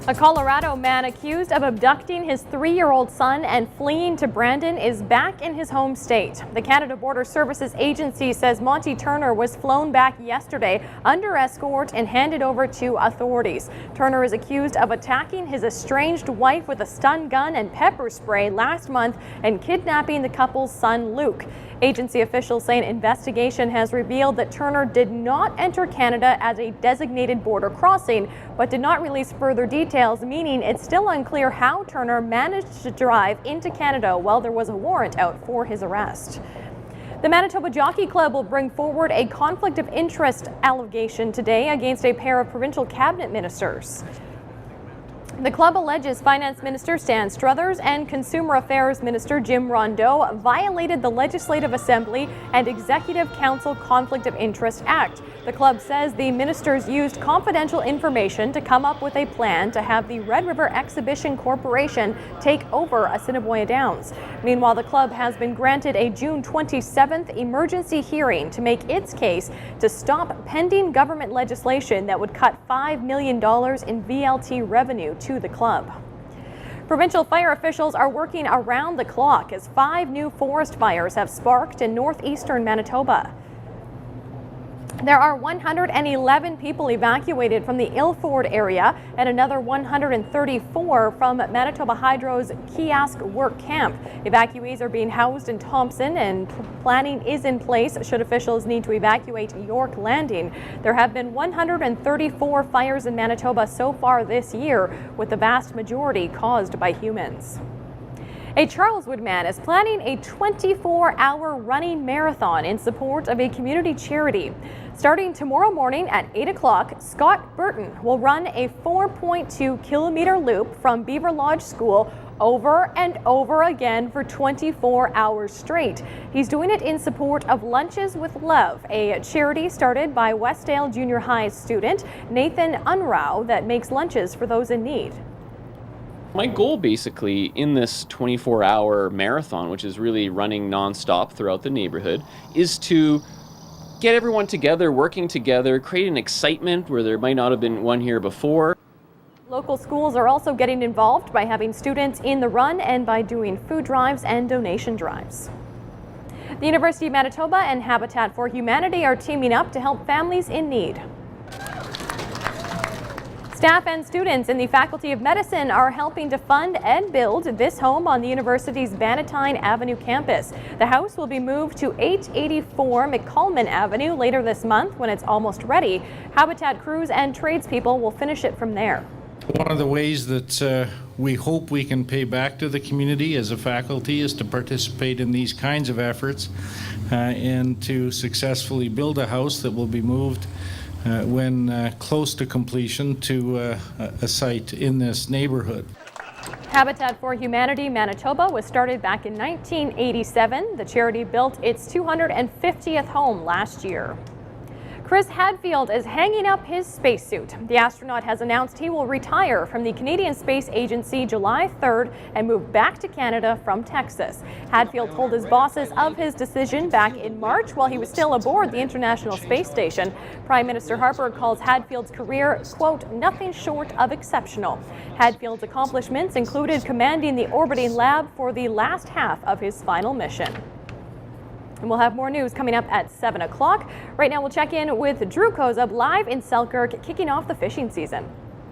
A Colorado man accused of abducting his 3-year-old son and fleeing to Brandon is back in his home state. The Canada Border Services Agency says Monty Turner was flown back yesterday under escort and handed over to authorities. Turner is accused of attacking his estranged wife with a stun gun and pepper spray last month and kidnapping the couple's son Luke. Agency officials say an investigation has revealed that Turner did not enter Canada as a designated border crossing, but did not release further details, meaning it's still unclear how Turner managed to drive into Canada while there was a warrant out for his arrest. The Manitoba Jockey Club will bring forward a conflict of interest allegation today against a pair of provincial cabinet ministers. The club alleges Finance Minister Stan Struthers and Consumer Affairs Minister Jim Rondeau violated the Legislative Assembly and Executive Council Conflict of Interest Act. The club says the ministers used confidential information to come up with a plan to have the Red River Exhibition Corporation take over Assiniboia Downs. Meanwhile, the club has been granted a June 27th emergency hearing to make its case to stop pending government legislation that would cut $5 million in VLT revenue to the club. Provincial fire officials are working around the clock as 5 new forest fires have sparked in northeastern Manitoba. There are 111 people evacuated from the Ilford area and another 134 from Manitoba Hydro's Kiosk Work Camp. Evacuees are being housed in Thompson and planning is in place should officials need to evacuate York Landing. There have been 134 fires in Manitoba so far this year, with the vast majority caused by humans. A Charleswood man is planning a 24-hour running marathon in support of a community charity. Starting tomorrow morning at 8 o'clock, Scott Burton will run a 4.2-kilometer loop from Beaver Lodge School over and over again for 24 hours straight. He's doing it in support of Lunches with Love, a charity started by Westdale Junior High student Nathan Unrau that makes lunches for those in need. My goal basically in this 24-hour marathon, which is really running nonstop throughout the neighborhood, is to get everyone together, working together, create an excitement where there might not have been one here before. Local schools are also getting involved by having students in the run and by doing food drives and donation drives. The University of Manitoba and Habitat for Humanity are teaming up to help families in need. Staff and students in the Faculty of Medicine are helping to fund and build this home on the university's Bannatyne Avenue campus. The house will be moved to 884 McColman Avenue later this month when it's almost ready. Habitat crews and tradespeople will finish it from there. One of the ways that we hope we can pay back to the community as a faculty is to participate in these kinds of efforts and to successfully build a house that will be moved when close to completion to a site in this neighborhood. Habitat for Humanity Manitoba was started back in 1987. The charity built its 250th home last year. Chris Hadfield is hanging up his spacesuit. The astronaut has announced he will retire from the Canadian Space Agency July 3rd and move back to Canada from Texas. Hadfield told his bosses of his decision back in March while he was still aboard the International Space Station. Prime Minister Harper calls Hadfield's career, quote, nothing short of exceptional. Hadfield's accomplishments included commanding the orbiting lab for the last half of his final mission. And we'll have more news coming up at 7 o'clock. Right now, we'll check in with Drew Kozub live in Selkirk, kicking off the fishing season.